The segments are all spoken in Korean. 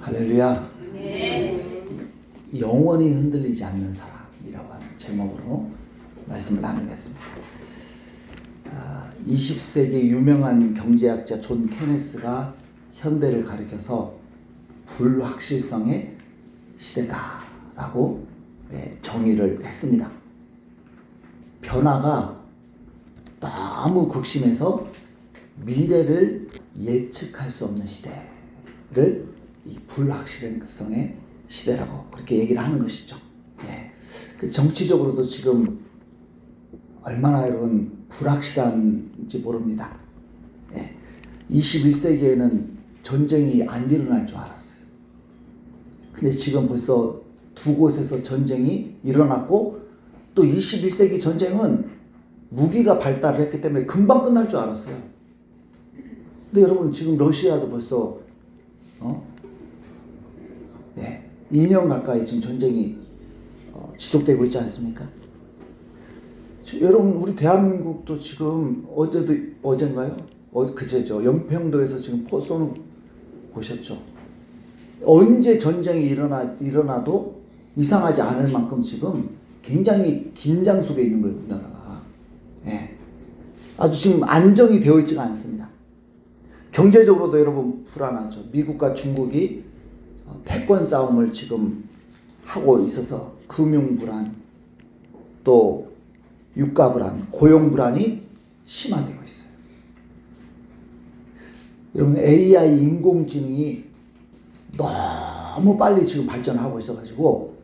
할렐루야. 네. 영원히 흔들리지 않는 사람이라고 하는 제목으로 말씀을 나누겠습니다. 20세기 유명한 경제학자 존 케네스가 현대를 가리켜서 불확실성의 시대다라고 정의를 했습니다. 변화가 너무 극심해서 미래를 예측할 수 없는 시대를 이 불확실성의 시대라고 그렇게 얘기를 하는 것이죠. 정치적으로도 지금 얼마나 여러분 불확실한지 모릅니다. 21세기에는 전쟁이 안 일어날 줄 알았어요. 근데 지금 벌써 두 곳에서 전쟁이 일어났고, 또 21세기 전쟁은 무기가 발달을 했기 때문에 금방 끝날 줄 알았어요. 근데 여러분 지금 러시아도 벌써 2년 가까이 지금 전쟁이 지속되고 있지 않습니까? 여러분 우리 대한민국도 지금 어젠가요? 그제죠. 연평도에서 지금 포 쏘는 보셨죠? 언제 전쟁이 일어나도 이상하지 않을 만큼 지금 굉장히 긴장 속에 있는 거예요, 우리나라가. 아주 지금 안정이 되어 있지가 않습니다. 경제적으로도 여러분 불안하죠. 미국과 중국이 패권 싸움을 지금 하고 있어서 금융 불안, 또 유가 불안, 고용 불안이 심화되고 있어요. 여러분 AI 인공지능이 너무 빨리 지금 발전하고 있어가지고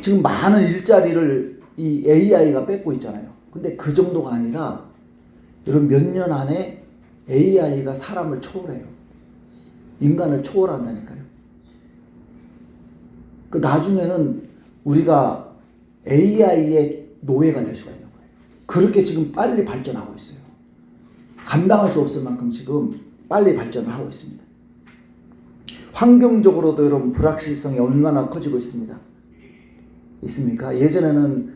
지금 많은 일자리를 이 AI가 뺏고 있잖아요. 근데 그 정도가 아니라 여러분 몇 년 안에 AI가 사람을 초월해요. 인간을 초월한다니까요. 그 나중에는 우리가 AI의 노예가 될 수가 있는 거예요. 그렇게 지금 빨리 발전하고 있어요. 감당할 수 없을 만큼 지금 빨리 발전을 하고 있습니다. 환경적으로도 여러분 불확실성이 얼마나 커지고 있습니까? 예전에는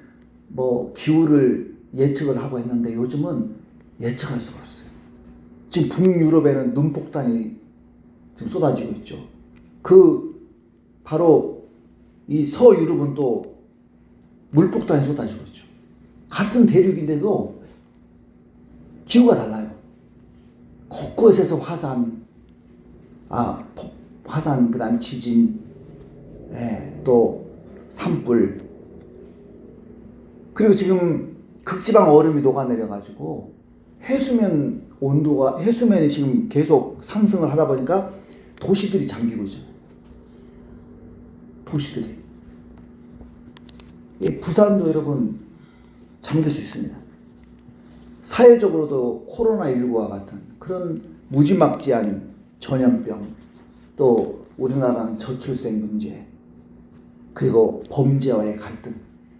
기후를 예측을 하고 했는데 요즘은 예측할 수가 없어요. 지금 북유럽에는 눈폭탄이 지금 쏟아지고 있죠. 바로 이 서유럽은 또 물폭탄이 쏟아지고 있죠. 같은 대륙인데도 기후가 달라요. 곳곳에서 화산, 그 다음에 지진, 또 산불, 그리고 지금 극지방 얼음이 녹아내려가지고 해수면이 지금 계속 상승을 하다 보니까 도시들이 잠기고 있잖아요. 도시들이. 부산도 여러분 잠길 수 있습니다. 사회적으로도 코로나19와 같은 그런 무지막지한 전염병, 또 우리나라는 저출생 문제, 그리고 범죄와의 갈등,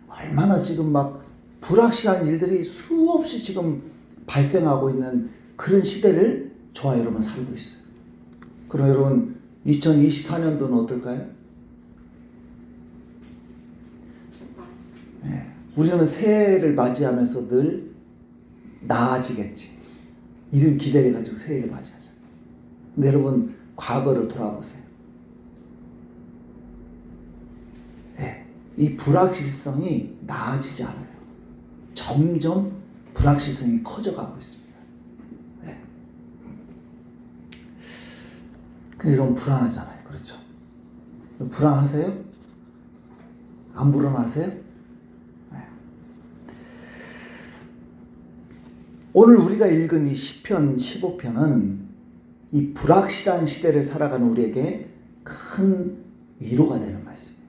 얼마나 지금 막 불확실한 일들이 수없이 지금 발생하고 있는 그런 시대를 저와 여러분 살고 있어요. 그럼 여러분 2024년도는 어떨까요? 우리는 새해를 맞이하면서 늘 나아지겠지, 이런 기대를 가지고 새해를 맞이하죠. 근데 여러분 과거를 돌아보세요. 이 불확실성이 나아지지 않아요. 점점 불확실성이 커져가고 있습니다. 여러분 불안하잖아요. 그렇죠? 불안하세요? 안 불안하세요? 오늘 우리가 읽은 이 시편 15편은 이 불확실한 시대를 살아가는 우리에게 큰 위로가 되는 말씀이에요.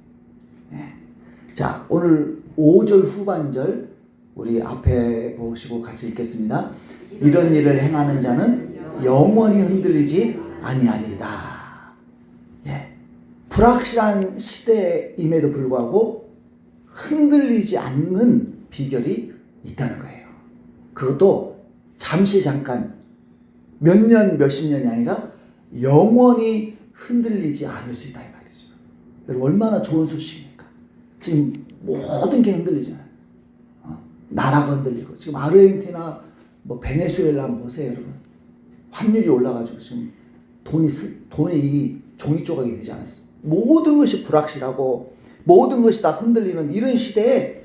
자, 오늘 5절 후반절 우리 앞에 보시고 같이 읽겠습니다. 이런 일을 행하는 자는 영원히 흔들리지 아니하리이다. 불확실한 시대임에도 불구하고 흔들리지 않는 비결이 있다는 거예요. 그것도 잠깐 몇 년, 몇십 년이 아니라 영원히 흔들리지 않을 수 있다 이 말이죠. 여러분 얼마나 좋은 소식입니까? 지금 모든 게 흔들리잖아요. 나라가 흔들리고, 지금 아르헨티나, 베네수엘라 한번 보세요, 여러분. 환율이 올라가지고 지금 돈이 종이 조각이 되지 않았어요. 모든 것이 불확실하고 모든 것이 다 흔들리는 이런 시대에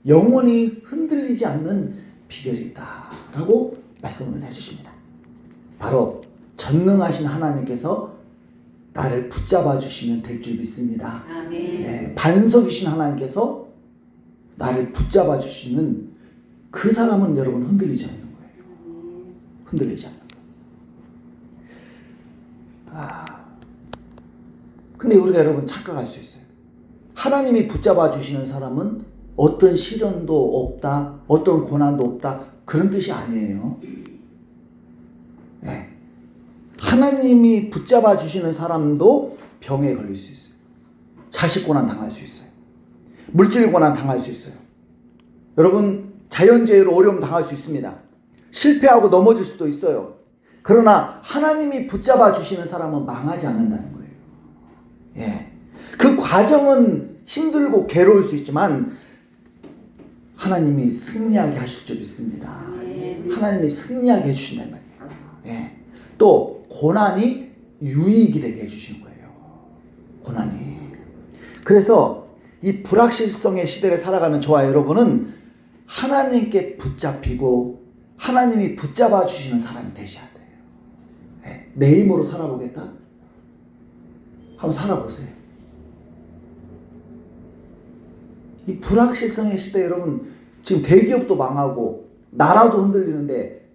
영원히 흔들리지 않는 비결이 있다라고 말씀을 해주십니다. 바로 전능하신 하나님께서 나를 붙잡아 주시면 될 줄 믿습니다. 아멘. 네, 반석이신 하나님께서 나를 붙잡아 주시는 그 사람은 여러분 흔들리지 않는 거예요. 흔들리지 않는 거예요. 근데 우리가 여러분 착각할 수 있어요. 하나님이 붙잡아 주시는 사람은 어떤 시련도 없다, 어떤 고난도 없다, 그런 뜻이 아니에요. 네. 하나님이 붙잡아 주시는 사람도 병에 걸릴 수 있어요. 자식 고난 당할 수 있어요. 물질 고난 당할 수 있어요. 여러분, 자연재해로 어려움 당할 수 있습니다. 실패하고 넘어질 수도 있어요. 그러나 하나님이 붙잡아 주시는 사람은 망하지 않는다는 거예요. 예. 그 과정은 힘들고 괴로울 수 있지만 하나님이 승리하게 하실 줄 믿습니다. 하나님이 승리하게 해주신단 말이에요. 예. 또 고난이 유익이 되게 해주시는 거예요. 고난이. 그래서 이 불확실성의 시대를 살아가는 저와 여러분은 하나님께 붙잡히고 하나님이 붙잡아 주시는 사람이 되셔야 돼요. 예. 내 힘으로 살아보겠다? 한번 살아보세요. 이 불확실성의 시대 여러분 지금 대기업도 망하고 나라도 흔들리는데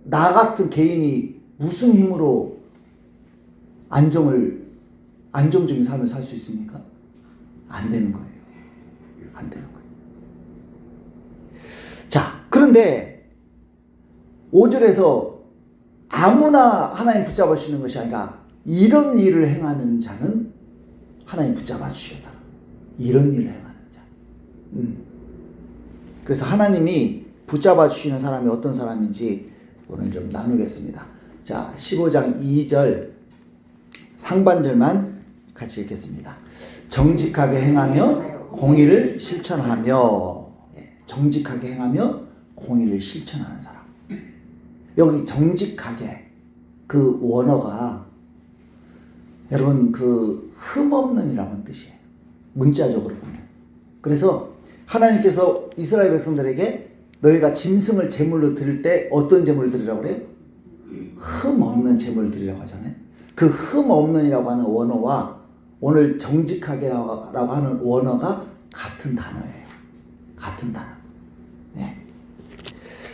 나 같은 개인이 무슨 힘으로 안정적인 삶을 살 수 있습니까? 안 되는 거예요. 안 되는 거예요. 자, 그런데 5절에서 아무나 하나님 붙잡아 주시는 것이 아니라 이런 일을 행하는 자는 하나님 붙잡아 주시겠다. 이런 일을 행하는 자. 그래서 하나님이 붙잡아 주시는 사람이 어떤 사람인지 오늘 좀 나누겠습니다. 자, 15장 2절 상반절만 같이 읽겠습니다. 정직하게 행하며 공의를 실천하며, 정직하게 행하며 공의를 실천하는 사람. 여기 정직하게 그 원어가 여러분 그 흠없는이라는 뜻이에요. 문자적으로 보면. 그래서 하나님께서 이스라엘 백성들에게 너희가 짐승을 제물로 드릴 때 어떤 제물을 드리라고 그래요? 흠없는 제물을 드리라고 하잖아요. 그 흠없는이라고 하는 원어와 오늘 정직하게라고 하는 원어가 같은 단어예요. 같은 단어. 네.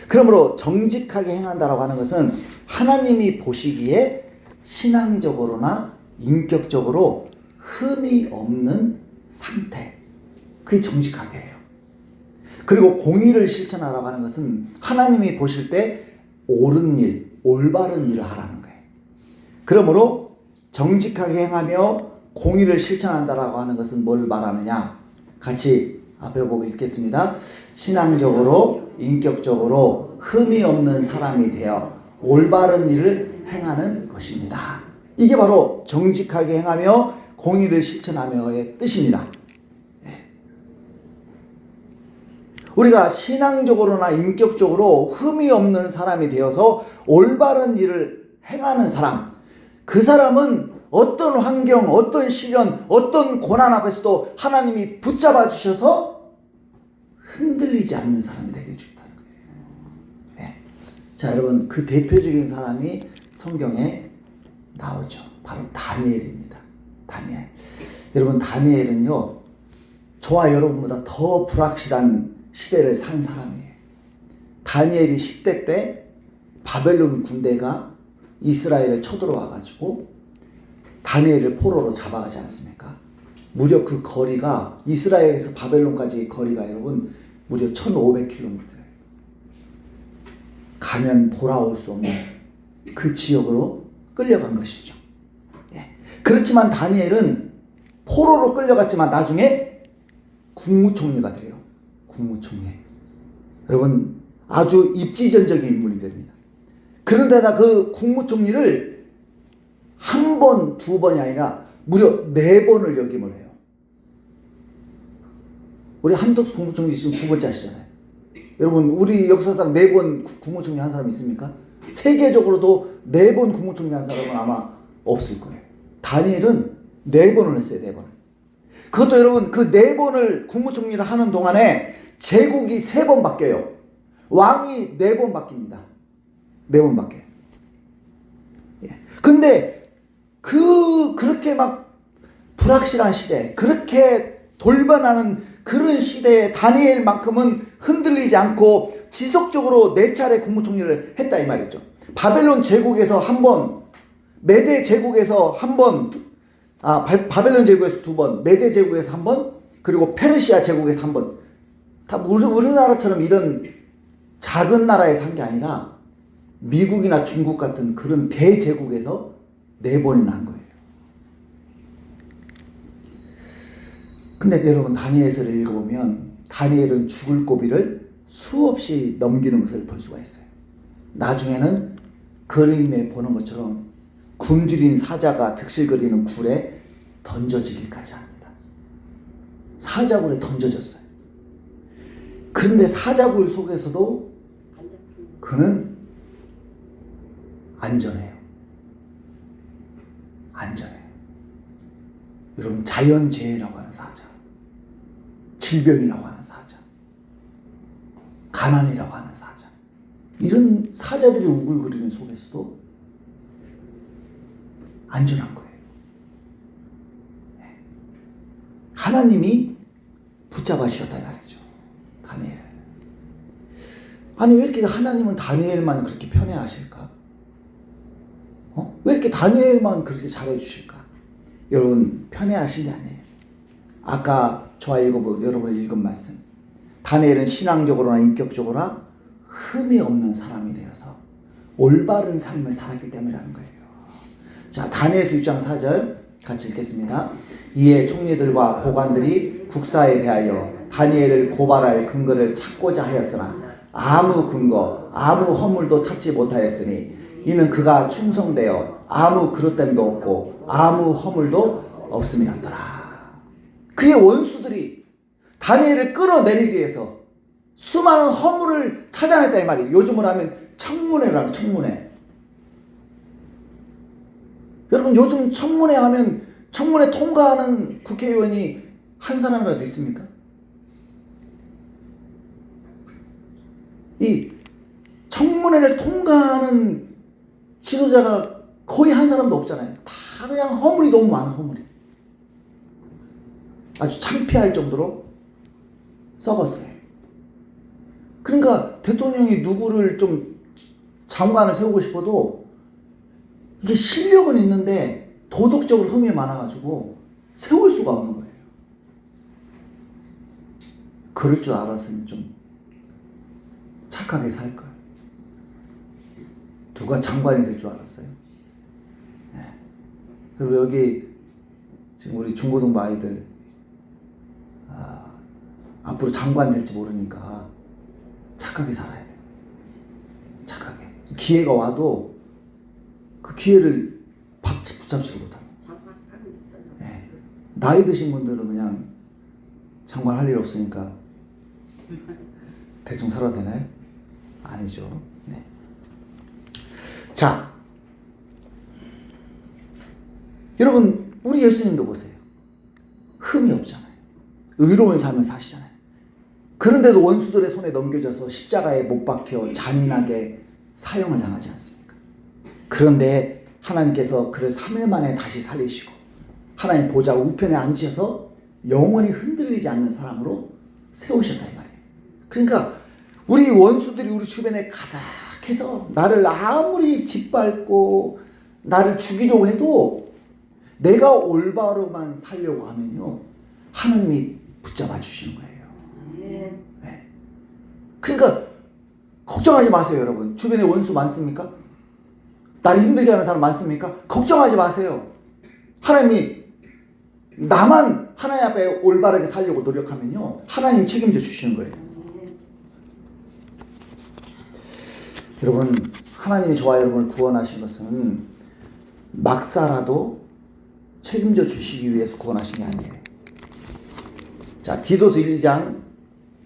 그러므로 정직하게 행한다라고 하는 것은 하나님이 보시기에 신앙적으로나 인격적으로 흠이 없는 상태. 그게 정직하게 해요. 그리고 공의를 실천하라고 하는 것은 하나님이 보실 때 옳은 일, 올바른 일을 하라는 거예요. 그러므로 정직하게 행하며 공의를 실천한다라고 하는 것은 뭘 말하느냐? 같이 앞에 보고 읽겠습니다. 신앙적으로, 인격적으로 흠이 없는 사람이 되어 올바른 일을 행하는 것입니다. 이게 바로 정직하게 행하며 공의를 실천하며의 뜻입니다. 우리가 신앙적으로나 인격적으로 흠이 없는 사람이 되어서 올바른 일을 행하는 사람, 그 사람은 어떤 환경, 어떤 시련, 어떤 고난 앞에서도 하나님이 붙잡아 주셔서 흔들리지 않는 사람이 되게 해주겠다는 거예요. 네. 자, 여러분, 그 대표적인 사람이 성경에 나오죠. 바로 다니엘입니다. 다니엘. 여러분, 다니엘은요, 저와 여러분보다 더 불확실한 시대를 산 사람이에요. 다니엘이 10대 때 바벨론 군대가 이스라엘에 쳐들어와가지고 다니엘을 포로로 잡아가지 않습니까? 무려 그 거리가 이스라엘에서 바벨론까지의 거리가 여러분 무려 1500km. 가면 돌아올 수 없는 그 지역으로 끌려간 것이죠. 예. 그렇지만 다니엘은 포로로 끌려갔지만 나중에 국무총리가 돼요. 국무총리. 여러분 아주 입지전적인 인물이 됩니다. 그런데다 그 국무총리를 한 번, 두 번이 아니라 무려 4번을 역임을 해요. 우리 한덕수 국무총리 지금 9번째 하시잖아요. 여러분 우리 역사상 4번 국무총리 한 사람 있습니까? 세계적으로도 4번 국무총리 한 사람은 아마 없을 거예요. 다니엘은 4번을 했어요. 4번. 그것도 여러분 그 4번을 국무총리를 하는 동안에 제국이 3번 바뀌어요. 왕이 4번 바뀝니다. 4번 바뀌어요. 예. 근데 그렇게 막 불확실한 시대, 그렇게 돌변하는 그런 시대에 다니엘만큼은 흔들리지 않고 지속적으로 4차례 국무총리를 했다 이 말이죠. 바벨론 제국에서 한 번, 메대 제국에서 한 번, 바벨론 제국에서 2번, 메대 제국에서 한 번, 그리고 페르시아 제국에서 한 번. 다 우리나라처럼 이런 작은 나라에서 한 게 아니라 미국이나 중국 같은 그런 대제국에서 4번이나 한 거예요. 근데 여러분 다니엘서를 읽어보면 다니엘은 죽을 고비를 수없이 넘기는 것을 볼 수가 있어요. 나중에는 그림에 보는 것처럼 굶주린 사자가 득실거리는 굴에 던져지기까지 합니다. 사자굴에 던져졌어요. 그런데 사자굴 속에서도 그는 안전해요. 안전해요. 여러분 자연재해라고 하는 사자, 질병이라고 하는 사자, 가난이라고 하는 사자, 이런 사자들이 우글거리는 속에서도 안전한 거예요. 하나님이 붙잡아 주셨다 말이죠. 다니엘. 아니 왜 이렇게 하나님은 다니엘만 그렇게 편애하실까? 왜 이렇게 다니엘만 그렇게 잘해 주실까? 여러분 편애하신 게 아니에요. 아까 저와 여러분이 읽은 말씀, 다니엘은 신앙적으로나 인격적으로나 흠이 없는 사람이 되어서 올바른 삶을 살았기 때문이라는 거예요. 자, 다니엘서 6장 4절 같이 읽겠습니다. 이에 총리들과 고관들이 국사에 대하여 다니엘을 고발할 근거를 찾고자 하였으나 아무 근거, 아무 허물도 찾지 못하였으니 이는 그가 충성되어 아무 그릇됨도 없고 아무 허물도 없음이었더라. 그의 원수들이 다니엘을 끌어내리기 위해서 수많은 허물을 찾아냈다 이 말이에요. 요즘으로 하면 청문회라고, 청문회. 여러분 요즘 청문회 하면 청문회 통과하는 국회의원이 한 사람이라도 있습니까? 이 청문회를 통과하는 지도자가 거의 한 사람도 없잖아요. 다 그냥 허물이 너무 많아, 허물이. 아주 창피할 정도로 썩었어요. 그러니까 대통령이 누구를 좀 장관을 세우고 싶어도 이게 실력은 있는데 도덕적으로 흠이 많아가지고 세울 수가 없는 거예요. 그럴 줄 알았으면 좀 착하게 살걸. 누가 장관이 될 줄 알았어요. 네. 그리고 여기 지금 우리 중고등부 아이들 앞으로 장관 될지 모르니까 착하게 살아야 돼요. 착하게. 기회가 와도 그 기회를 붙잡지 못합니다. 네. 나이 드신 분들은 그냥 장관 할 일 없으니까 대충 살아도 되나요? 아니죠. 네. 자, 여러분 우리 예수님도 보세요. 흠이 없잖아요. 의로운 삶을 사시잖아요. 그런데도 원수들의 손에 넘겨져서 십자가에 못 박혀 잔인하게 사형을 당하지 않습니까? 그런데 하나님께서 그를 3일 만에 다시 살리시고 하나님 보좌 우편에 앉으셔서 영원히 흔들리지 않는 사람으로 세우셨다 이 말이에요. 그러니까 우리 원수들이 우리 주변에 가득해서 나를 아무리 짓밟고 나를 죽이려고 해도 내가 올바로만 살려고 하면요 하나님이 붙잡아 주시는 거예요. 네. 그러니까 걱정하지 마세요. 여러분 주변에 원수 많습니까? 나를 힘들게 하는 사람 많습니까? 걱정하지 마세요. 하나님이 나만 하나님 앞에 올바르게 살려고 노력하면요 하나님 책임져 주시는 거예요. 여러분 하나님이 저와 여러분을 구원하신 것은 막 살아도 책임져 주시기 위해서 구원하신 게 아니에요. 자, 디도서 1장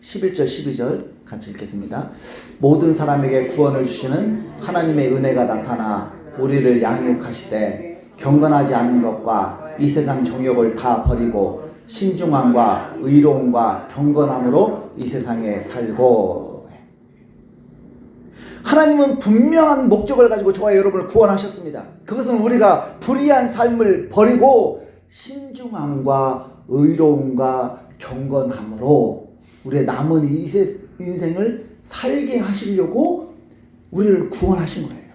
11절 12절 같이 읽겠습니다. 모든 사람에게 구원을 주시는 하나님의 은혜가 나타나 우리를 양육하시되 경건하지 않은 것과 이 세상 정욕을 다 버리고 신중함과 의로움과 경건함으로 이 세상에 살고. 하나님은 분명한 목적을 가지고 저와 여러분을 구원하셨습니다. 그것은 우리가 불의한 삶을 버리고 신중함과 의로움과 경건함으로 우리의 남은 이 인생을 살게 하시려고 우리를 구원하신 거예요.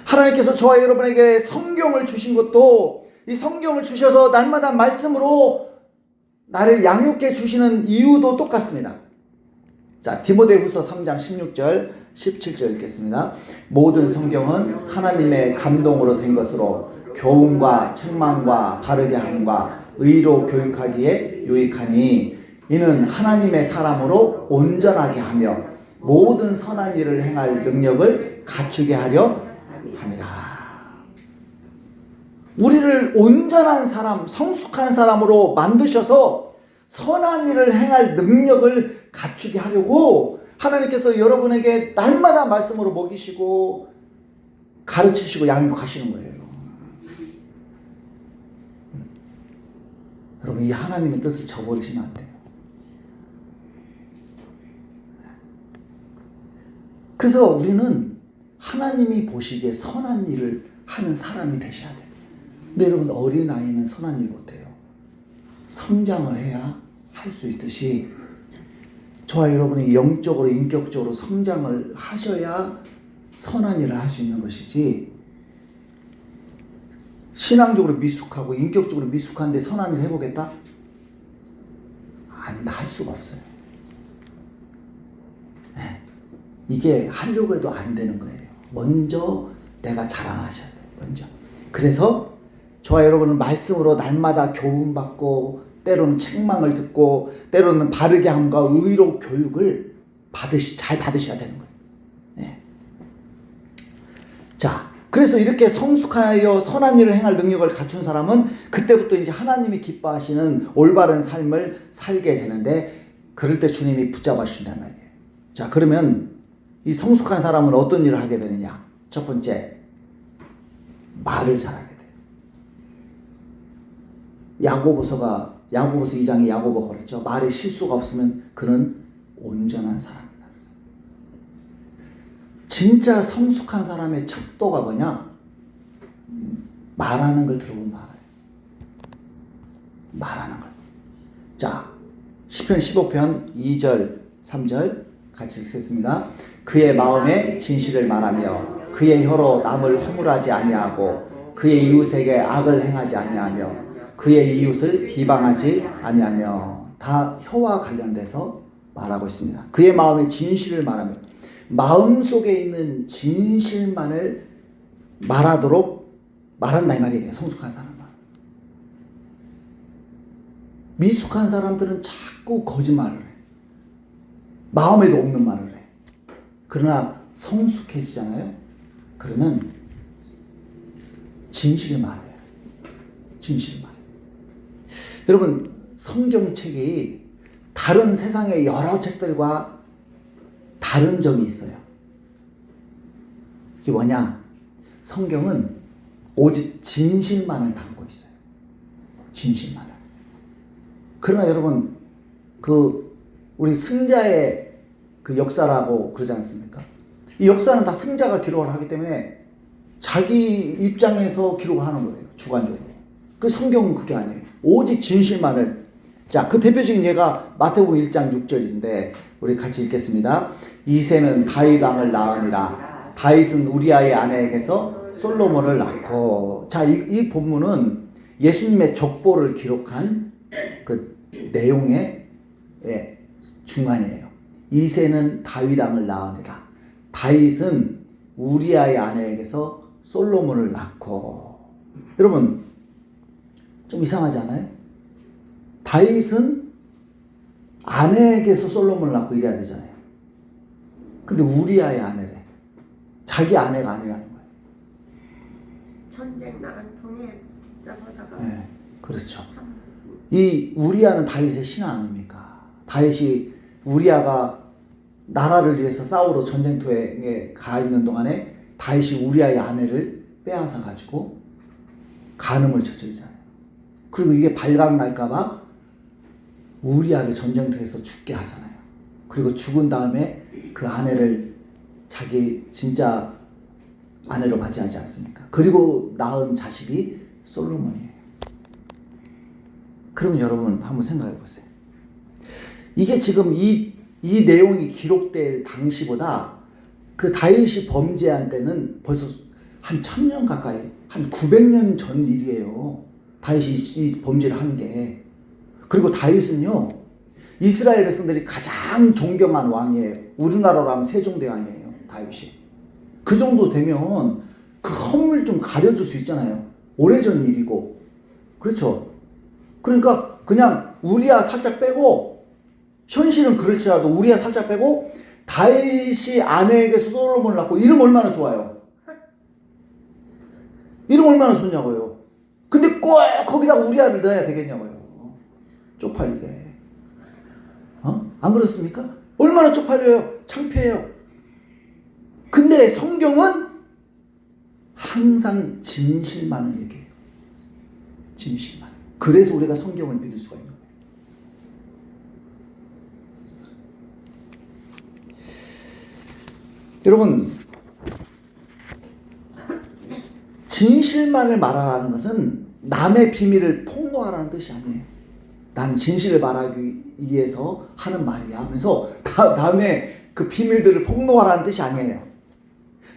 하나님께서 저와 여러분에게 성경을 주신 것도 이 성경을 주셔서 날마다 말씀으로 나를 양육해 주시는 이유도 똑같습니다. 자, 디모데후서 3장 16절 17절 읽겠습니다. 모든 성경은 하나님의 감동으로 된 것으로 교훈과 책망과 바르게 함과 의로 교육하기에 유익하니 이는 하나님의 사람으로 온전하게 하며 모든 선한 일을 행할 능력을 갖추게 하려 함이라. 우리를 온전한 사람, 성숙한 사람으로 만드셔서 선한 일을 행할 능력을 갖추게 하려고 하나님께서 여러분에게 날마다 말씀으로 먹이시고 가르치시고 양육하시는 거예요. 여러분, 이 하나님의 뜻을 저버리시면 안 돼요. 그래서 우리는 하나님이 보시기에 선한 일을 하는 사람이 되셔야 돼요. 근데 여러분, 어린아이는 선한 일 못해요. 성장을 해야 할 수 있듯이 저와 여러분이 영적으로 인격적으로 성장을 하셔야 선한 일을 할 수 있는 것이지, 신앙적으로 미숙하고 인격적으로 미숙한데 선한 일 해보겠다? 할 수가 없어요. 네. 이게 하려고 해도 안 되는 거예요. 먼저 내가 자라나셔야 돼요. 먼저. 그래서 저와 여러분은 말씀으로 날마다 교훈받고 때로는 책망을 듣고 때로는 바르게 함과 의로 교육을 잘 받으셔야 되는 거예요. 네. 자, 그래서 이렇게 성숙하여 선한 일을 행할 능력을 갖춘 사람은 그때부터 이제 하나님이 기뻐하시는 올바른 삶을 살게 되는데, 그럴 때 주님이 붙잡아 주신단 말이에요. 자, 그러면 이 성숙한 사람은 어떤 일을 하게 되느냐? 첫 번째, 말을 잘하게 돼요. 야고보서 2장에 야고보가 그랬죠. 말에 실수가 없으면 그는 온전한 사람이다. 진짜 성숙한 사람의 척도가 뭐냐? 말하는 걸 들어보면 알아요. 말하는 걸. 자, 시편 15편 2절 3절 같이 읽겠습니다. 그의 마음에 진실을 말하며 그의 혀로 남을 허물하지 아니하고 그의 이웃에게 악을 행하지 아니하며 그의 이웃을 비방하지 아니하며. 다 혀와 관련돼서 말하고 있습니다. 그의 마음에 진실을 말하며, 마음속에 있는 진실만을 말하도록 말한다 이 말이에요. 성숙한 사람은. 미숙한 사람들은 자꾸 거짓말을 해. 마음에도 없는 말을 해. 그러나 성숙해지잖아요. 그러면 진실을 말해요. 진실을 말해요. 여러분, 성경책이 다른 세상의 여러 책들과 다른 점이 있어요. 이게 뭐냐? 성경은 오직 진실만을 담고 있어요. 진실만을. 그러나 여러분, 우리 승자의 그 역사라고 그러지 않습니까? 이 역사는 다 승자가 기록을 하기 때문에 자기 입장에서 기록을 하는 거예요. 주관적으로. 그 성경은 그게 아니에요. 오직 진실만을. 자, 그 대표적인 예가 마태복음 1장 6절인데 우리 같이 읽겠습니다. 이새는 다윗 왕을 낳으니라. 다윗은 우리아의 아내에게서 솔로몬을 낳고. 자, 이 본문은 예수님의 족보를 기록한 그 내용의 중간이에요. 이새는 다윗 왕을 낳으니라. 다윗은 우리아의 아내에게서 솔로몬을 낳고. 여러분, 좀 이상하지 않아요? 다윗은 아내에게서 솔로몬을 낳고 이래야 되잖아요. 근데 우리아의 아내래. 자기 아내가 아니라는 거예요. 전쟁 나간 통에 붙잡아다가. 네, 그렇죠. 이 우리아는 다윗의 신하 아닙니까? 다윗이 우리아가 나라를 위해서 싸우러 전쟁터에 가 있는 동안에 다윗이 우리아의 아내를 빼앗아 가지고 간음을 저지르잖아요. 그리고 이게 발각 날까봐 우리아를 전쟁터에서 죽게 하잖아요. 그리고 죽은 다음에 그 아내를 자기 진짜 아내로 맞이하지 않습니까? 그리고 낳은 자식이 솔로몬이에요. 그럼 여러분 한번 생각해 보세요. 이게 지금 이 내용이 기록될 당시보다 그 다윗이 범죄한 때는 벌써 한 1000년 가까이, 한 900년 전 일이에요. 다윗이 이 범죄를 한 게. 그리고 다윗은요, 이스라엘 백성들이 가장 존경한 왕이에요. 우리나라로 하면 세종대왕이에요, 다윗이. 그 정도 되면 그 허물 좀 가려줄 수 있잖아요. 오래전 일이고. 그렇죠? 그러니까 그냥 우리야 살짝 빼고, 현실은 그럴지라도 우리야 살짝 빼고, 다윗이 아내에게 솔로몬을 낳고, 이름 얼마나 좋아요? 이름 얼마나 좋냐고요. 근데 꼭 거기다 우리아를 넣어야 되겠냐고요. 쪽팔리게. 안 그렇습니까? 얼마나 쪽팔려요. 창피해요. 근데 성경은 항상 진실만을 얘기해요. 진실만. 그래서 우리가 성경을 믿을 수가 있는 거예요. 여러분, 진실만을 말하라는 것은 남의 비밀을 폭로하라는 뜻이 아니에요. 난 진실을 말하기 위해서 하는 말이야 하면서 남의 그 비밀들을 폭로하라는 뜻이 아니에요.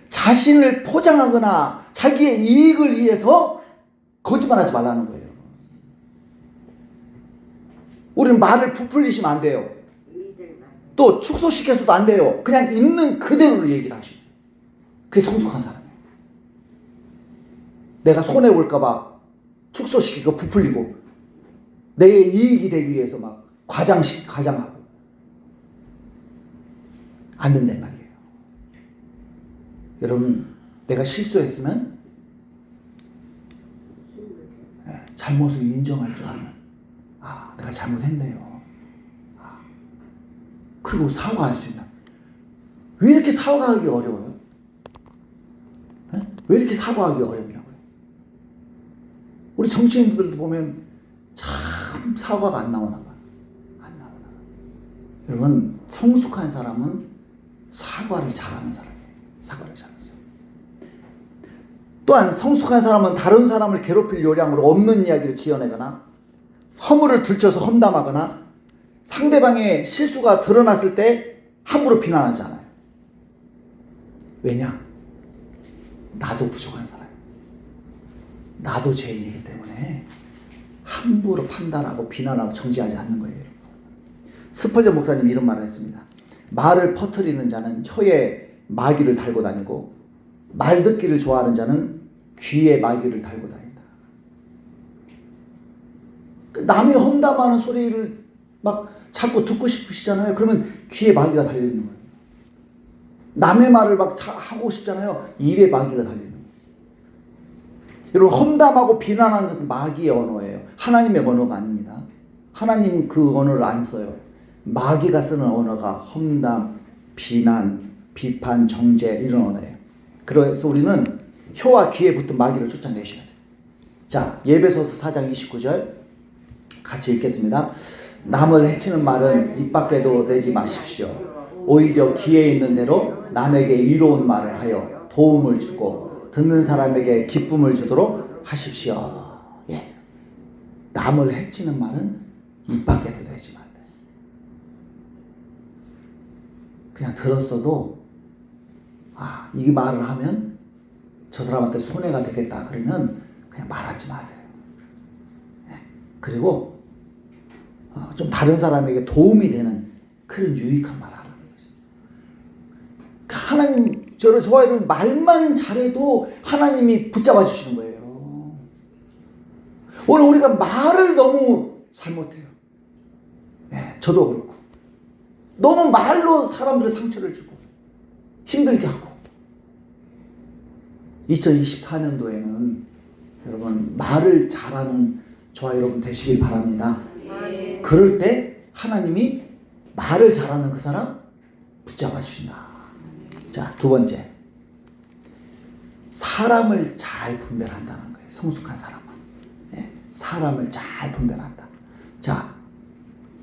자신을 포장하거나 자기의 이익을 위해서 거짓말하지 말라는 거예요. 우리는 말을 부풀리시면 안 돼요. 또 축소시켜서도 안 돼요. 그냥 있는 그대로 얘기를 하시고. 그게 성숙한 사람이에요. 내가 손해볼까봐 축소시키고 부풀리고 내 이익이 되기 위해서 막 과장하고 안 된단 말이에요. 여러분, 내가 실수했으면 잘못을 인정할 줄 아는, 내가 잘못했네요. 그리고 사과할 수 있나? 왜 이렇게 사과하기 어려워요? 왜 이렇게 사과하기 어렵냐고요? 우리 정치인들도 보면 참 사과가 안 나오나 봐. 안 나오나 봐. 여러분, 성숙한 사람은 사과를 잘하는 사람이에요. 사과를 잘하는 사람. 또한 성숙한 사람은 다른 사람을 괴롭힐 요량으로 없는 이야기를 지어내거나 허물을 들춰서 험담하거나 상대방의 실수가 드러났을 때 함부로 비난하지 않아요. 왜냐? 나도 부족한 사람. 나도 죄인이기 때문에 함부로 판단하고 비난하고 정지하지 않는 거예요. 스펄전 목사님 이런 말을 했습니다. 말을 퍼뜨리는 자는 혀에 마귀를 달고 다니고 말 듣기를 좋아하는 자는 귀에 마귀를 달고 다닌다. 남이 험담하는 소리를 막 자꾸 듣고 싶으시잖아요. 그러면 귀에 마귀가 달려있는 거예요. 남의 말을 막 하고 싶잖아요. 입에 마귀가 달려있는 거예요. 여러분, 험담하고 비난하는 것은 마귀의 언어예요. 하나님의 언어가 아닙니다. 하나님 그 언어를 안 써요. 마귀가 쓰는 언어가 험담, 비난, 비판, 정죄 이런 언어예요. 그래서 우리는 혀와 귀에 붙은 마귀를 쫓아내셔야 돼요. 자, 에베소서 4장 29절 같이 읽겠습니다. 남을 해치는 말은 입 밖에도 내지 마십시오. 오히려 귀에 있는 대로 남에게 이로운 말을 하여 도움을 주고 듣는 사람에게 기쁨을 주도록 하십시오. 예. 남을 해치는 말은 입 밖에도 내지 말래. 그냥 들었어도 이 말을 하면 저 사람한테 손해가 되겠다 그러면 그냥 말하지 마세요. 예. 그리고 좀 다른 사람에게 도움이 되는 그런 유익한 말 하는 거죠. 하나님 저를 좋아해요. 말만 잘해도 하나님이 붙잡아 주시는 거예요. 오늘 우리가 말을 너무 잘못해요. 네, 저도 그렇고. 너무 말로 사람들의 상처를 주고 힘들게 하고. 2024년도에는 여러분 말을 잘하는 저와 여러분 되시길 바랍니다. 그럴 때 하나님이 말을 잘하는 그 사람 붙잡아 주신다. 자, 두 번째. 사람을 잘 분별한다는 거예요. 성숙한 사람은. 사람을 잘 분별한다. 자,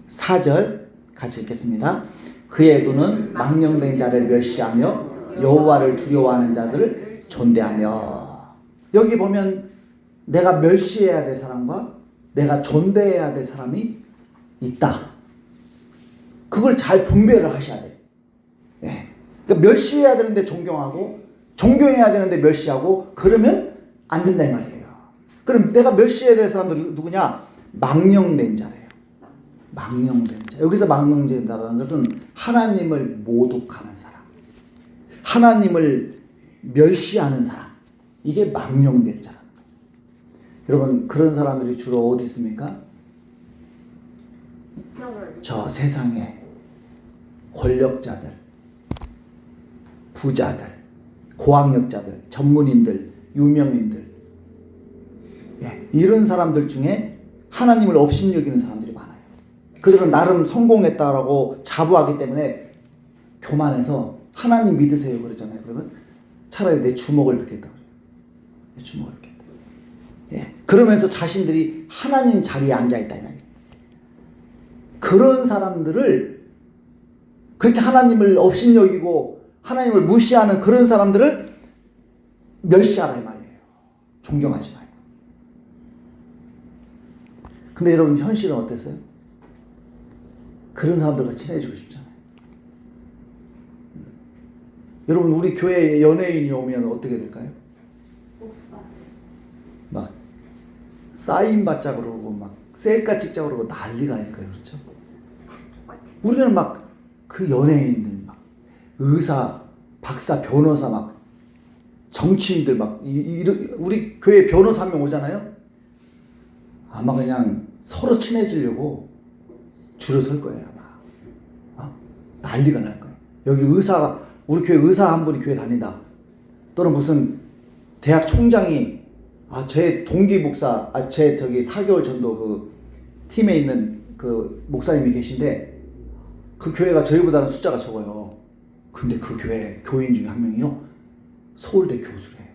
4절 같이 읽겠습니다. 그의 눈은 망령된 자를 멸시하며 여호와를 두려워하는 자들을 존대하며. 여기 보면 내가 멸시해야 될 사람과 내가 존대해야 될 사람이 있다. 그걸 잘 분별을 하셔야 돼요. 예. 그러니까 멸시해야 되는데 존경하고 존경해야 되는데 멸시하고 그러면 안 된다 이 말이에요. 그럼 내가 멸시해야 될 사람들이 누구냐? 망령된 자래요. 망령된 자. 여기서 망령된 자라는 것은 하나님을 모독하는 사람, 하나님을 멸시하는 사람, 이게 망령된 자라는 거예요. 여러분, 그런 사람들이 주로 어디 있습니까? 저 세상에 권력자들, 부자들, 고학력자들, 전문인들, 유명인들, 예, 이런 사람들 중에 하나님을 업신여기는 사람들이 많아요. 그들은 나름 성공했다라고 자부하기 때문에 교만해서 하나님 믿으세요 그러잖아요. 그러면 차라리 내 주먹을 뵙겠다. 내 주먹을 뵙겠다. 예, 그러면서 자신들이 하나님 자리에 앉아있다 이 말이에요. 그런 사람들을, 그렇게 하나님을 업신여기고 하나님을 무시하는 그런 사람들을 멸시하라 이 말이에요. 존경하지 말고. 근데 여러분, 현실은 어땠어요? 그런 사람들과 친해지고 싶잖아요. 여러분, 우리 교회에 연예인이 오면 어떻게 될까요? 막 사인 받자 그러고 막 셀카 찍자 그러고 난리가 아닐 거예요. 그렇죠? 우리는 막 그 연예인들 막 의사, 박사, 변호사 막 정치인들 막 우리 교회 변호사 한 명 오잖아요. 아마 그냥 서로 친해지려고 줄을 설 거예요. 아마 난리가 날 거예요. 여기 의사가, 우리 교회 의사 한 분이 교회 다닌다. 또는 무슨 대학 총장이 제 동기 목사, 제 저기 4개월 전도 그 팀에 있는 그 목사님이 계신데 그 교회가 저희보다는 숫자가 적어요. 근데 그 교회 교인 중에 한 명이요, 서울대 교수래요.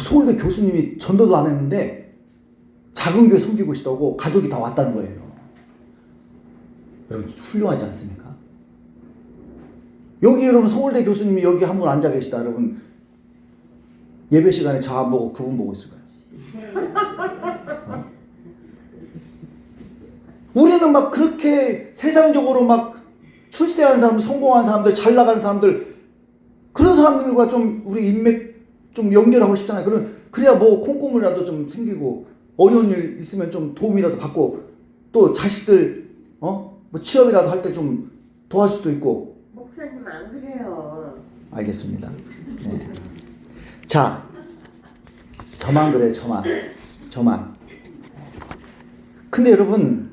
서울대 교수님이 전도도 안 했는데 작은 교회 섬기고 싶다고 가족이 다 왔다는 거예요. 여러분, 훌륭하지 않습니까? 여기 여러분, 서울대 교수님이 여기 한 분 앉아 계시다. 여러분, 예배 시간에 저 안 보고 그분 보고 있을 거예요. 우리는 막 그렇게 세상적으로 막 출세한 사람들, 성공한 사람들, 잘 나가는 사람들, 그런 사람들과 좀 우리 인맥 좀 연결하고 싶잖아요. 그래야 뭐 콩고물이라도 좀 생기고 어려운 일 있으면 좀 도움이라도 받고 또 자식들 뭐 취업이라도 할 때 좀 도와줄 수도 있고. 목사님 안 그래요. 알겠습니다. 네. 자, 저만 그래, 저만. 근데 여러분,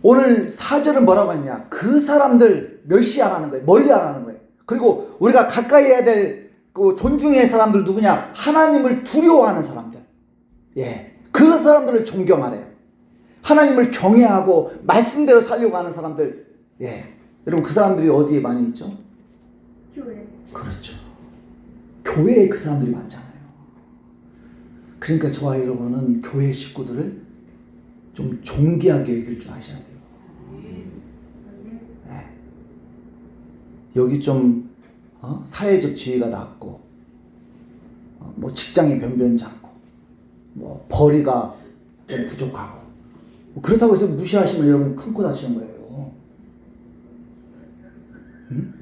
오늘 4절은 뭐라고 했냐? 그 사람들 멸시 안 하는 거예요. 멀리 안 하는 거예요. 그리고 우리가 가까이 해야 될 그 존중해야 할 사람들 누구냐? 하나님을 두려워하는 사람들. 예, 그 사람들을 존경하래요. 하나님을 경외하고 말씀대로 살려고 하는 사람들. 예, 여러분, 그 사람들이 어디에 많이 있죠? 교회. 그렇죠. 교회에 그 사람들이 많잖아요. 그러니까 저와 여러분은 교회 식구들을 좀 존귀하게 여길 줄 아셔야 돼요. 네. 여기 좀 사회적 지위가 낮고 뭐 직장이 변변치 않고 뭐 벌이가 좀 부족하고 뭐 그렇다고 해서 무시하시면 여러분 큰 코 다치는 거예요. 응?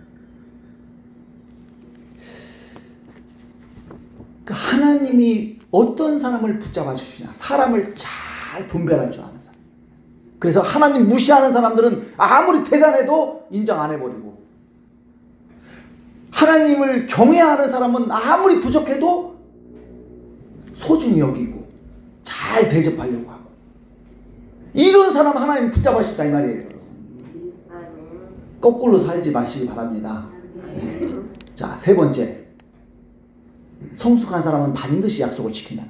그러니까 하나님이 어떤 사람을 붙잡아 주시냐? 사람을 잘 분별할 줄 아는 사람. 그래서 하나님 무시하는 사람들은 아무리 대단해도 인정 안 해버리고, 하나님을 경외하는 사람은 아무리 부족해도 소중히 여기고 잘 대접하려고 하고, 이런 사람 하나님 붙잡으시다 이 말이에요. 거꾸로 살지 마시기 바랍니다. 네. 자, 세 번째, 성숙한 사람은 반드시 약속을 지킨다.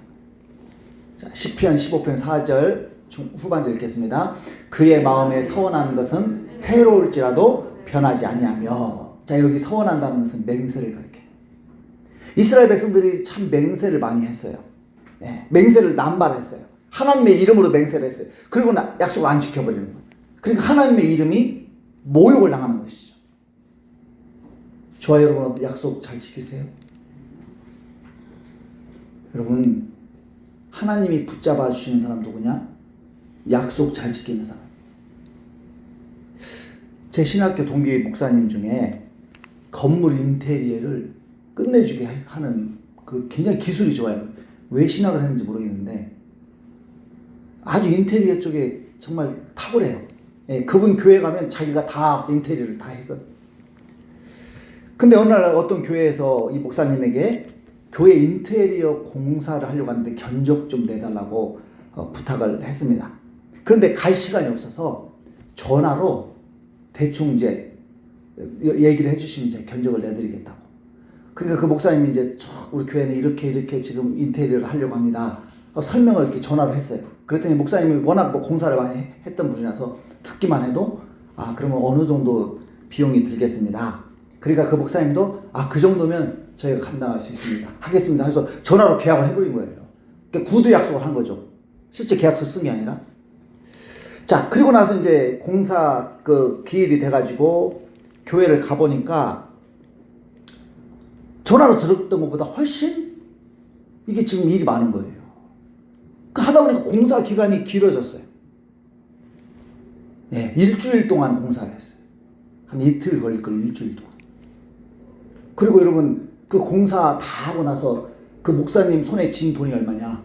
자, 시편 15편 4절 후반절 읽겠습니다. 그의 마음에 서원하는 것은 해로울지라도 변하지 아니하며. 자, 여기 서원한다는 것은 맹세를 가리켜요. 이스라엘 백성들이 참 맹세를 많이 했어요. 예, 맹세를 남발했어요. 하나님의 이름으로 맹세를 했어요. 그리고 약속을 안 지켜버리는 거예요. 그러니까 하나님의 이름이 모욕을 당하는 것이죠. 저와 여러분 약속 잘 지키세요? 여러분, 하나님이 붙잡아 주시는 사람 누구냐? 약속 잘 지키는 사람. 제 신학교 동기 목사님 중에 건물 인테리어를 끝내주게 하는 그 굉장히 기술이 좋아요. 왜 신학을 했는지 모르겠는데 아주 인테리어 쪽에 정말 탁월해요. 예, 그분 교회 가면 자기가 다 인테리어를 다 했어요. 근데 어느 날 어떤 교회에서 이 목사님에게 교회 인테리어 공사를 하려고 하는데 견적 좀 내달라고 부탁을 했습니다. 그런데 갈 시간이 없어서 전화로 대충 이제 얘기를 해주시면 이제 견적을 내드리겠다고. 그러니까 그 목사님이 이제 우리 교회는 이렇게 지금 인테리어를 하려고 합니다. 설명을 이렇게 전화로 했어요. 그랬더니 목사님이 워낙 뭐 공사를 많이 했던 분이라서 듣기만 해도 그러면 어느 정도 비용이 들겠습니다. 그러니까 그 목사님도 그 정도면 저희가 감당할 수 있습니다. 하겠습니다. 해서 전화로 계약을 해버린 거예요. 그러니까 구두 약속을 한 거죠. 실제 계약서 쓴 게 아니라. 자, 그리고 나서 이제 공사 그 기일이 돼가지고 교회를 가보니까 전화로 들었던 것보다 훨씬 이게 지금 일이 많은 거예요. 하다 보니까 공사 기간이 길어졌어요. 네, 일주일 동안 공사를 했어요. 한 이틀 걸릴 걸 일주일 동안. 그리고 여러분 그 공사 다 하고 나서 그 목사님 손에 쥔 돈이 얼마냐?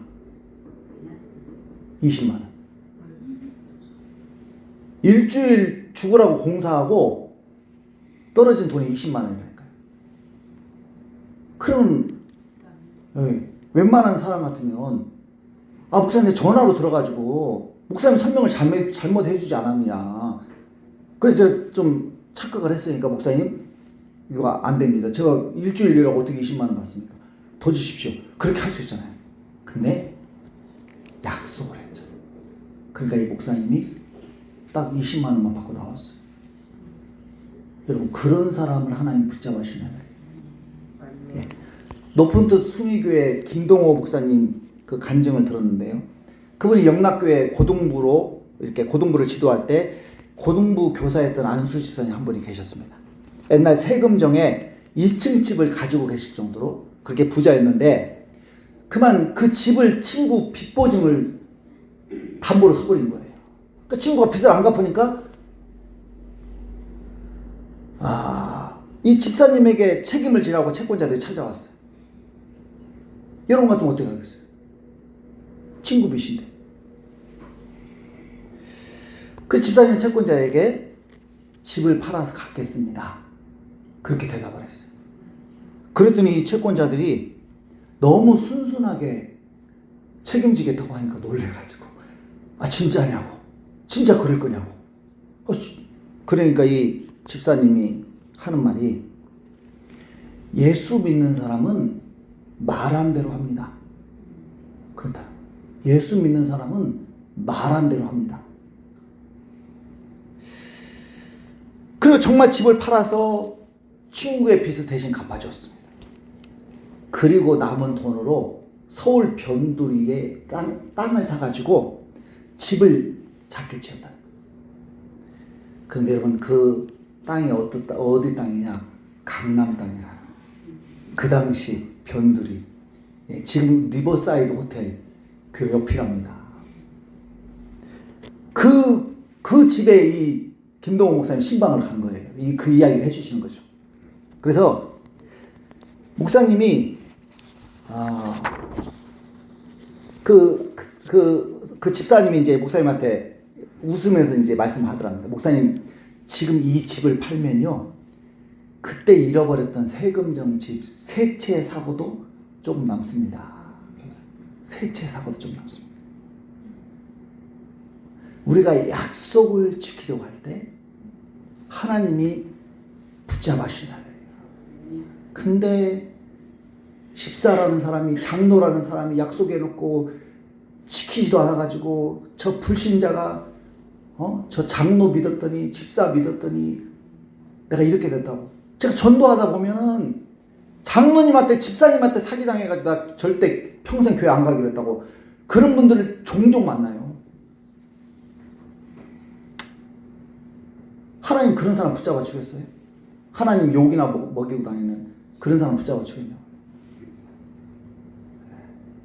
20만 원. 일주일 죽으라고 공사하고 떨어진 돈이 20만 원이라니까요. 그러면 웬만한 사람 같으면 목사님 전화로 들어가지고 목사님 설명을 잘못 해주지 않았느냐. 그래서 제가 좀 착각을 했으니까 목사님 이거 안 됩니다. 제가 일주일이라고 어떻게 20만 원 받습니까? 더 주십시오. 그렇게 할 수 있잖아요. 근데 약속을 했죠. 그러니까 이 목사님이 딱 20만 원만 받고 나왔어요. 여러분 그런 사람을 하나님 붙잡아 주시나요? 예. 높은 뜻 숭의교회 김동호 목사님 그 간증을 들었는데요. 그분이 영락교회 고등부로 이렇게 고등부를 지도할 때 고등부 교사였던 안수 집사님 한 분이 계셨습니다. 옛날 세금정에 2층 집을 가지고 계실 정도로 그렇게 부자였는데 그만 그 집을 친구 빚보증을 담보로 서버린 거예요. 그 친구가 빚을 안 갚으니까 이 집사님에게 책임을 지라고 채권자들이 찾아왔어요. 여러분 같으면 어떻게 하겠어요? 친구 빚인데. 그 집사님은 채권자에게 집을 팔아서 갚겠습니다. 그렇게 대답을 했어요. 그랬더니 이 채권자들이 너무 순순하게 책임지겠다고 하니까 놀래가지고 진짜냐고. 진짜 그럴 거냐고. 그러니까 이 집사님이 하는 말이 예수 믿는 사람은 말한 대로 합니다. 그렇다. 예수 믿는 사람은 말한 대로 합니다. 그리고 정말 집을 팔아서 친구의 빚을 대신 갚아줬습니다. 그리고 남은 돈으로 서울 변두리에 땅을 사가지고 집을 작게 지었다. 그런데 여러분 그 땅이 어디 땅이냐? 강남 땅이야. 그 당시 변두리. 지금 리버사이드 호텔 그 옆이랍니다. 그 집에 이 김동호 목사님 신방을 간 거예요. 그 이야기를 해주시는 거죠. 그래서 목사님이 그 집사님이 이제 목사님한테 웃으면서 이제 말씀하더랍니다. 목사님 지금 이 집을 팔면요 그때 잃어버렸던 세금정 집 세채 사고도 조금 남습니다. 세채 사고도 좀 남습니다. 우리가 약속을 지키려고 할 때 하나님이 붙잡아 주시나요? 근데 집사라는 사람이 장로라는 사람이 약속해놓고 지키지도 않아가지고 저 불신자가 저 장로 믿었더니 집사 믿었더니 내가 이렇게 됐다고. 제가 전도하다 보면은 장로님한테 집사님한테 사기당해가지고 나 절대 평생 교회 안 가기로 했다고 그런 분들을 종종 만나요. 하나님 그런 사람 붙잡아 주겠어요? 하나님 욕이나 먹이고 다니는 그런 사람 붙잡아 주겠냐고.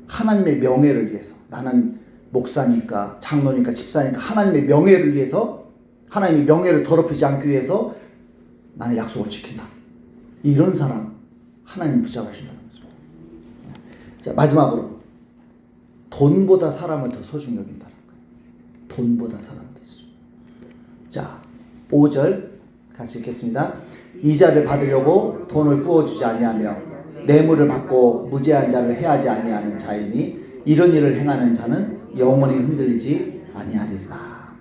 하나님의 명예를 위해서, 나는 목사니까 장로니까 집사니까 하나님의 명예를 위해서, 하나님의 명예를 더럽히지 않기 위해서 나는 약속을 지킨다. 이런 사람 하나님 붙잡아주신다는 거죠. 자, 마지막으로 돈보다 사람을 더 소중히 여긴다는 거예요. 돈보다 사람을 더 소중히. 자, 5절 같이 읽겠습니다. 이자를 받으려고 돈을 부어주지 아니하며 뇌물을 받고 무죄한 자를 해하지 아니하는 자이니 이런 일을 행하는 자는 영원히 흔들리지 아니하리라.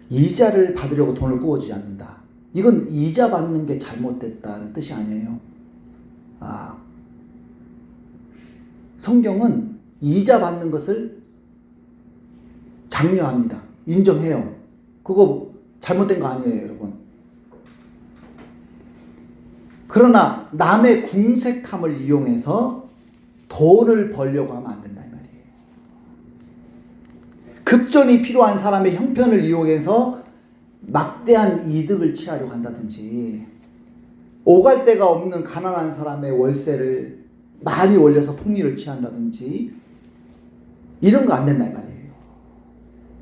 이자를 받으려고 돈을 부어주지 않는다. 이건 이자 받는 게 잘못됐다는 뜻이 아니에요. 성경은 이자 받는 것을 장려합니다. 인정해요. 그거 잘못된 거 아니에요, 여러분. 그러나 남의 궁색함을 이용해서 돈을 벌려고 하면 안 된다 이 말이에요. 급전이 필요한 사람의 형편을 이용해서 막대한 이득을 취하려고 한다든지, 오갈 데가 없는 가난한 사람의 월세를 많이 올려서 폭리를 취한다든지, 이런 거 안 된다 이 말이에요.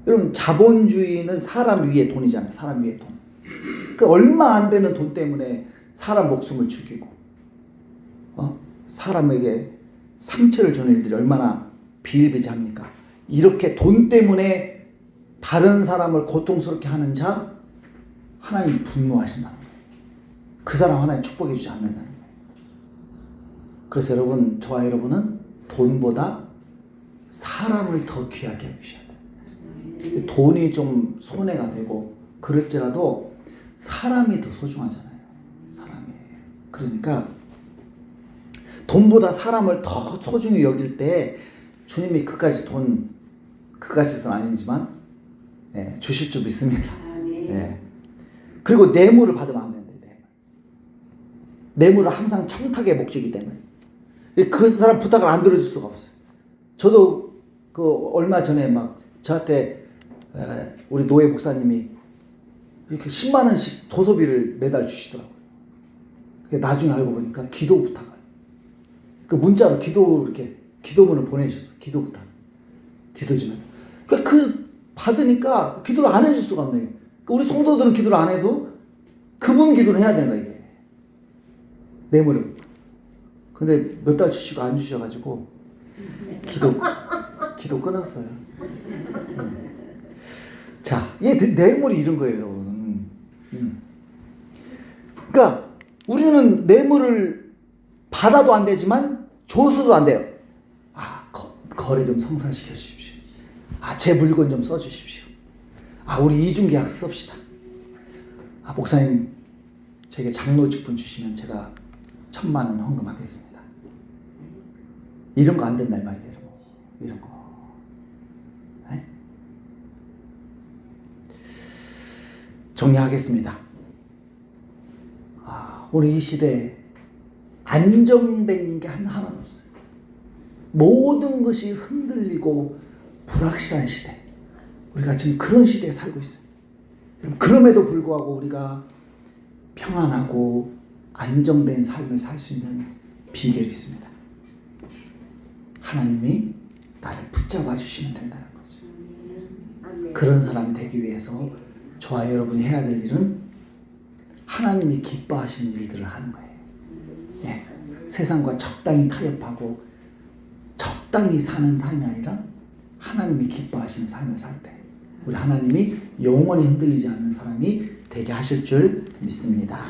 여러분, 자본주의는 사람 위에 돈이잖아요. 사람 위에 돈. 그 얼마 안 되는 돈 때문에 사람 목숨을 죽이고 사람에게 상처를 주는 일들이 얼마나 비일비재합니까? 이렇게 돈 때문에 다른 사람을 고통스럽게 하는 자 하나님 분노하신다는 거예요. 그 사람 하나님 축복해 주지 않는다는 거예요. 그래서 여러분, 저와 여러분은 돈보다 사람을 더 귀하게 여기셔야 돼요. 돈이 좀 손해가 되고 그럴지라도 사람이 더 소중하잖아요. 그러니까 돈보다 사람을 더 소중히 여길 때 주님이 그까지는 아니지만 주실 줄 믿습니다. 그리고 뇌물을 받으면 안 된다. 뇌물은 항상 청탁의 목적이기 때문에 그 사람 부탁을 안 들어줄 수가 없어요. 저도 얼마 전에 막 저한테 우리 노예 목사님이 이렇게 10만 원씩 도서비를 매달 주시더라고요. 나중에 알고 보니까 기도 부탁을. 그 문자로 기도문을 보내주셨어. 기도 부탁. 기도 좀 해. 그 받으니까 기도를 안 해줄 수가 없네. 우리 성도들은 기도를 안 해도 그분 기도를 해야 되는 거야, 이게. 뇌물을. 근데 몇 달 주시고 안 주셔가지고 기도 끊었어요. 자, 이게 뇌물이 이런 거예요, 여러분. 그러니까 우리는 뇌물을 받아도 안 되지만 줘서도 안 돼요. 거래 좀 성사시켜 주십시오. 제 물건 좀 써주십시오. 우리 이중계약 씁시다. 목사님 제게 장로 직분 주시면 제가 1,000만 원 헌금하겠습니다. 이런 거 안 된다 이 말이에요. 이런 거. 네? 정리하겠습니다. 오늘 이 시대에 안정된 게 하나도 없어요. 모든 것이 흔들리고 불확실한 시대. 우리가 지금 그런 시대에 살고 있어요. 그럼에도 불구하고 우리가 평안하고 안정된 삶을 살 수 있는 비결이 있습니다. 하나님이 나를 붙잡아 주시면 된다는 거죠. 그런 사람이 되기 위해서 저와 여러분이 해야 될 일은 하나님이 기뻐하시는 일들을 하는 거예요. 세상과 적당히 타협하고 적당히 사는 삶이 아니라 하나님이 기뻐하시는 삶을 살 때 우리 하나님이 영원히 흔들리지 않는 사람이 되게 하실 줄 믿습니다.